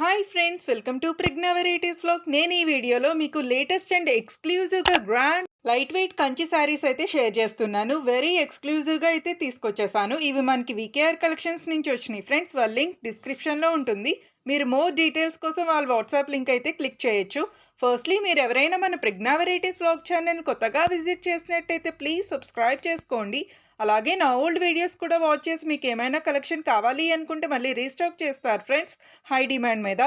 Hi friends, welcome to Pragna varieties vlog. నేను ఈ వీడియోలో మీకు లేటెస్ట్ అండ్ ఎక్స్క్లూజివ్గా grand light weight Kanchi saris అయితే షేర్ చేస్తున్నాను. వెరీ ఎక్స్క్లూజివ్గా అయితే తీసుకొచ్చేసాను. ఇవి మనకి వికేఆర్ కలెక్షన్స్ నుంచి వచ్చినాయి ఫ్రెండ్స్. వాళ్ళ లింక్ డిస్క్రిప్షన్లో ఉంటుంది. మీరు మోర్ డీటెయిల్స్ కోసం వాళ్ళ వాట్సాప్ లింక్ అయితే క్లిక్ చేయొచ్చు. ఫస్ట్లీ మీరు ఎవరైనా మన ప్రెగ్నా వెరైటీస్ వ్లాగ్ ఛానల్ కొత్తగా విజిట్ చేసినట్టయితే ప్లీజ్ సబ్స్క్రైబ్ చేసుకోండి. అలాగే నా ఓల్డ్ వీడియోస్ కూడా వాచ్ చేసి మీకు ఏమైనా కలెక్షన్ కావాలి అనుకుంటే మళ్ళీ రీస్టాక్ చేస్తారు ఫ్రెండ్స్, హై డిమాండ్ మీద.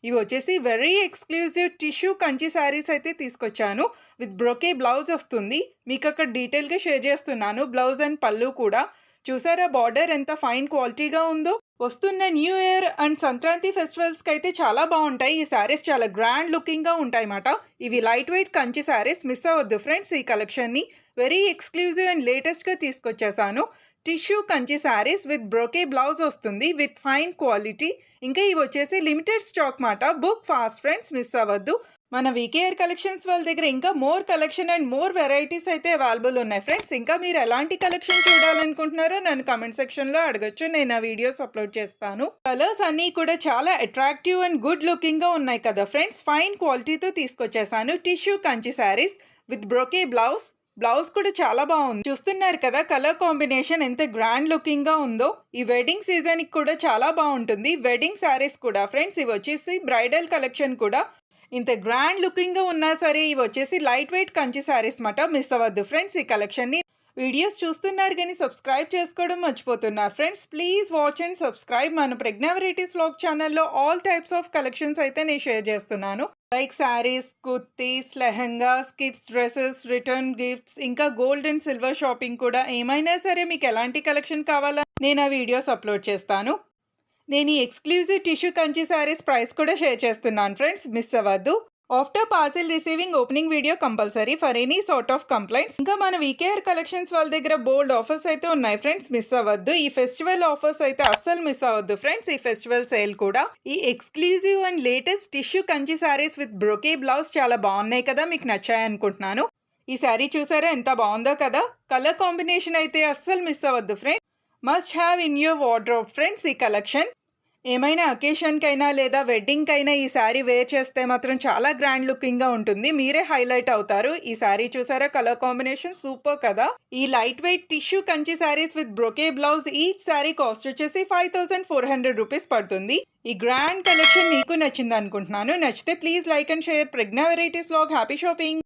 ఇవి వచ్చేసి very exclusive tissue Kanchi saris అయితే తీసుకొచ్చాను. విత్ బ్రోకే బ్లౌజ్ వస్తుంది. మీకు అక్కడ డీటెయిల్గా షేర్ చేస్తున్నాను. బ్లౌజ్ అండ్ పళ్ళు కూడా చూసారా, బార్డర్ ఎంత ఫైన్ క్వాలిటీగా ఉందో. వస్తున్న న్యూ ఇయర్ అండ్ సంక్రాంతి ఫెస్టివల్స్కి అయితే చాలా బాగుంటాయి. ఈ శారీస్ చాలా గ్రాండ్ లుకింగ్గా ఉంటాయి అన్నమాట. ఇవి light weight Kanchi saris. Miss అవ్వద్దు ఫ్రెండ్స్ ఈ కలెక్షన్ని. వెరీ ఎక్స్క్లూజివ్ అండ్ లేటెస్ట్గా తీసుకొచ్చేసాను. Tissue Kanchi saris with brocade blouse వస్తుంది విత్ ఫైన్ క్వాలిటీ. ఇంకా ఇవి వచ్చేసి లిమిటెడ్ స్టాక్ మాట. బుక్ ఫాస్ట్ ఫ్రెండ్స్, మిస్ అవ్వద్దు. మన వికేఆర్ కలెక్షన్స్ వాళ్ళ దగ్గర ఇంకా more collection and more varieties అయితే అవైలబుల్ ఉన్నాయి ఫ్రెండ్స్. ఇంకా మీరు ఎలాంటి కలెక్షన్ చూడాలనుకుంటున్నారో నన్ను కమెంట్ సెక్షన్లో అడగచ్చు. నేను ఆ వీడియోస్ అప్లోడ్ చేస్తాను. కలర్స్ అన్నీ కూడా చాలా అట్రాక్టివ్ అండ్ గుడ్ లుకింగ్గా ఉన్నాయి కదా ఫ్రెండ్స్. ఫైన్ క్వాలిటీతో తీసుకొచ్చేసాను. Tissue Kanchi saris with brocade blouse. Blouse కూడా చాలా బాగుంది. చూస్తున్నారు కదా కలర్ కాంబినేషన్ ఎంత గ్రాండ్ లుకింగ్ గా ఉందో. ఈ వెడ్డింగ్ సీజన్ కి కూడా చాలా బాగుంటుంది. వెడ్డింగ్ శారీస్ కూడా ఫ్రెండ్స్. ఇవి వచ్చేసి బ్రైడల్ కలెక్షన్ కూడా ఇంత గ్రాండ్ లుకింగ్ గా ఉన్నా సరే ఇవి వచ్చేసి లైట్ వెయిట్ కంచి శారీస్ మాట. మిస్ అవ్వద్దు ఫ్రెండ్స్ ఈ కలెక్షన్ ని. వీడియోస్ చూస్తున్నారు కానీ సబ్స్క్రైబ్ చేసుకోవడం మర్చిపోతున్నారు friends. Please watch and subscribe. మన ప్రెగ్నా వెరైటీస్ వ్లాగ్ ఛానల్లో ఆల్ టైప్స్ ఆఫ్ కలెక్షన్స్ అయితే నేను షేర్ చేస్తున్నాను. Like saris, kurtis, lehengas, kids dresses, return gifts, ఇంకా గోల్డ్ అండ్ సిల్వర్ షాపింగ్ కూడా. ఏమైనా సరే మీకు ఎలాంటి కలెక్షన్ కావాలా నేను ఆ వీడియోస్ అప్లోడ్ చేస్తాను. నేను ఈ exclusive tissue Kanchi saris price కూడా షేర్ చేస్తున్నాను ఫ్రెండ్స్, మిస్ అవ్వద్దు. After parcel receiving opening video compulsory for any sort of complaints. ఇంకా మన వికేఆర్ కలెక్షన్స్ వాళ్ళ దగ్గర బోల్డ్ ఆఫర్స్ అయితే ఉన్నాయి ఫ్రెండ్స్, మిస్ అవ్వద్దు. ఈ ఫెస్టివల్ ఆఫర్స్ అయితే అస్సలు మిస్ అవ్వద్దు ఫ్రెండ్స్. ఈ ఫెస్టివల్ సేల్ కూడా. ఈ exclusive and latest tissue Kanchi saris with brocade blouse చాలా బాగున్నాయి కదా, మీకు నచ్చాయి అనుకుంటున్నాను. ఈ శారీ చూసారా ఎంత బాగుందో కదా. కలర్ కాంబినేషన్ అయితే అస్సలు మిస్ అవ్వద్దు friends. Must have in your wardrobe friends ఈ కలెక్షన్. ఏమైనా అకేషన్కైనా లేదా వెడ్డింగ్కైనా ఈ శారీ వేర్ చేస్తే మాత్రం చాలా గ్రాండ్ లుకింగ్గా ఉంటుంది. మీరే హైలైట్ అవుతారు. ఈ శారీ చూసారా కలర్ కాంబినేషన్ సూపర్ కదా. ఈ light weight tissue Kanchi saris with brocade blouse each sari cost వచ్చేసి 5400 రూపీస్ పడుతుంది. ఈ గ్రాండ్ కలెక్షన్ మీకు నచ్చింది అనుకుంటున్నాను. నచ్చితే please like and share. Pragna varieties vlog. Happy shopping.